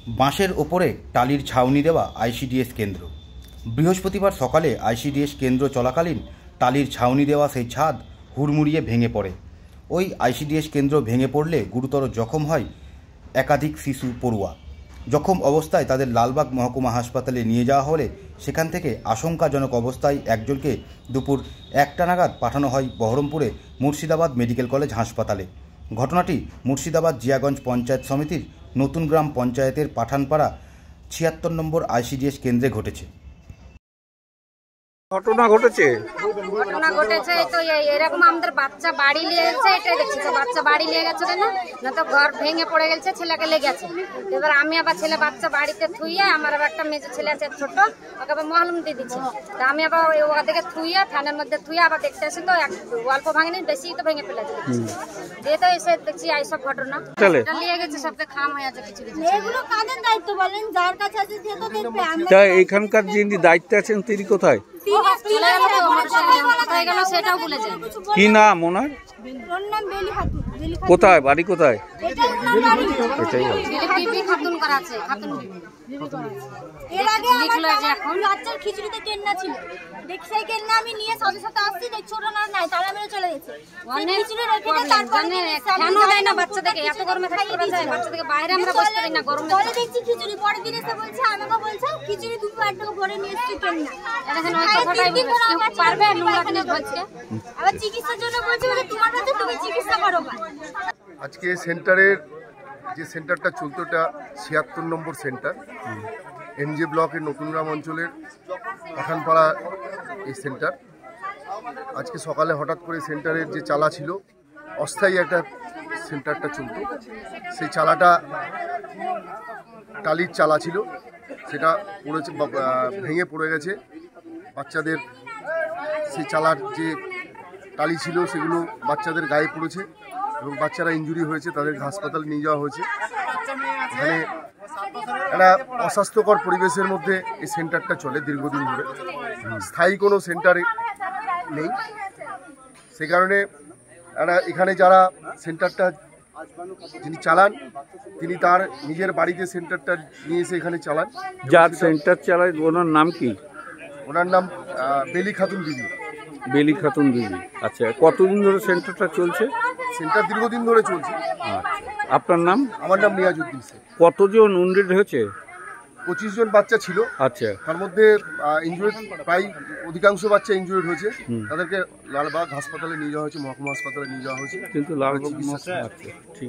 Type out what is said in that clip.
বাঁশের ওপরে টালির ছাউনি দেওয়া আইসিডিএস কেন্দ্র। বৃহস্পতিবার সকালে আইসিডিএস কেন্দ্র চলাকালীন টালির ছাউনি দেওয়া সেই ছাদ হুড়মুড়িয়ে ভেঙে পড়ে। ওই আইসিডিএস কেন্দ্র ভেঙে পড়লে গুরুতর জখম হয় একাধিক শিশু পড়ুয়া। জখম অবস্থায় তাদের লালবাগ মহকুমা হাসপাতালে নিয়ে যাওয়া হলে সেখান থেকে আশঙ্কাজনক অবস্থায় একজনকে দুপুর 1টা নাগাদ পাঠানো হয় বহরমপুরে মুর্শিদাবাদ মেডিকেল কলেজ হাসপাতালে। ঘটনাটি মুর্শিদাবাদ জিয়াগঞ্জ পঞ্চায়েত সমিতির নতুন গ্রাম পঞ্চায়েতের পাঠানপাড়া 76 নম্বর আইসিডিএস কেন্দ্রে ঘটেছে। ঘটনা ঘটেছে তো এরকম আমাদের বাচ্চা বাড়ি নিয়ে গেছে, এটাই দেখছি। তো বাচ্চা বাড়ি নিয়ে গেছে কেন না, তো ঘর ভেঙে পড়ে গেছে, ছেলেকে লেগেছে। এবার আমি আবার ছেলে বাচ্চা বাড়িতে থুইয়ে, আমার আবার একটা মেজো ছেলে আছে ছোট, ওকে আবার মহলম দিয়ে দিচ্ছি। তো আমি আবার ওদেরকে থুইয়ে ফ্যানের মধ্যে থুইয়ে আবার দেখতে আসি, তো অল্প ভাঙেনি, বেশি তো ভেঙে ফেলেছে। দিয়ে তো এসে দেখছি এইসব ঘটনা নিয়ে গেছে, সবকে খাম হয়ে আছে। কিছু এগুলো কাদের দায়িত্ব বলেন? যার কাছে আছে সে তো দেখবে। এখানকার যিনি দায়িত্বে আছেন তিনি কোথায়? কি নাম ওনার? কোথায় বাড়ি? কোথায়? এর আগে বাচ্চার খিচুড়িতে কেন্না ছিল, দেখি সেই কেন্না আমি নিয়ে সাথে সাথে আসছি, দেখছি ওটা না নাই, তাহলে আমি চলে গেছি। খিচুড়ি রেখে কেন দেয় না বাচ্চাদেরকে? এত গরমে থাকতে যায়, বাচ্চাদেরকে বাইরে আমরা বসতে দিই না গরমে। পরে দেখছি খিচুড়ি, পরের দিন এসে বলছে, আমাকে বলছে খিচুড়ি 2 টাকা ভরে নিয়ে এসেছি কেন্না। এখন ওই কথাটাই পারবে নোংরা জিনিস বলছে। আবার চিকিৎসার জন্য বলছে তোমার কাছে, তুমি চিকিৎসা করো। আজকে সেন্টারের যে সেন্টারটা চলতো, এটা 76 নম্বর সেন্টার, এমজি ব্লকের নতুন গ্রাম অঞ্চলের পাঠানপাড়া এই সেন্টার। আজকে সকালে হঠাৎ করে সেন্টারের যে চালা ছিল, অস্থায়ী একটা সেন্টারটা চলতো, সেই চালাটা টালির চালা ছিল, সেটা পড়েছে, ভেঙে পড়ে গেছে। বাচ্চাদের সেই চালার যে টালি ছিল সেগুলো বাচ্চাদের গায়ে পড়েছে এবং বাচ্চারা ইনজুরি হয়েছে, তাদেরকে হাসপাতালে নিয়ে যাওয়া হয়েছে। এখানে একটা অস্বাস্থ্যকর পরিবেশের মধ্যে এই সেন্টারটা চলে দীর্ঘদিন ধরে, স্থায়ী কোনো সেন্টার নেই। সে কারণে এখানে যারা সেন্টারটা যিনি চালান, তিনি তার নিজের বাড়িতে সেন্টারটা নিয়ে এসে এখানে চালান। যার সেন্টার চালায় ওনার নাম কি? ওনার নাম বেলি খাতুন দিদি। বেলি খাতুন দিদি। আচ্ছা, কতদিন ধরে সেন্টারটা চলছে? সেন্টার দীর্ঘদিন ধরে চলছে। আপনার নাম? আমার নাম নিয়াজউদ্দিন শেখ। কতজন উইন্ডেড হয়েছে? 25 জন বাচ্চা ছিল। আচ্ছা, তার মধ্যে ইনজুরিড প্রায় অধিকাংশ বাচ্চা ইনজুরিড হয়েছে, তাদেরকে লালবাগ হাসপাতালে নিয়ে যাওয়া হয়েছে, মহকুমা হাসপাতালে নিয়ে যাওয়া হয়েছে। কিন্তু লালবাগ ঠিক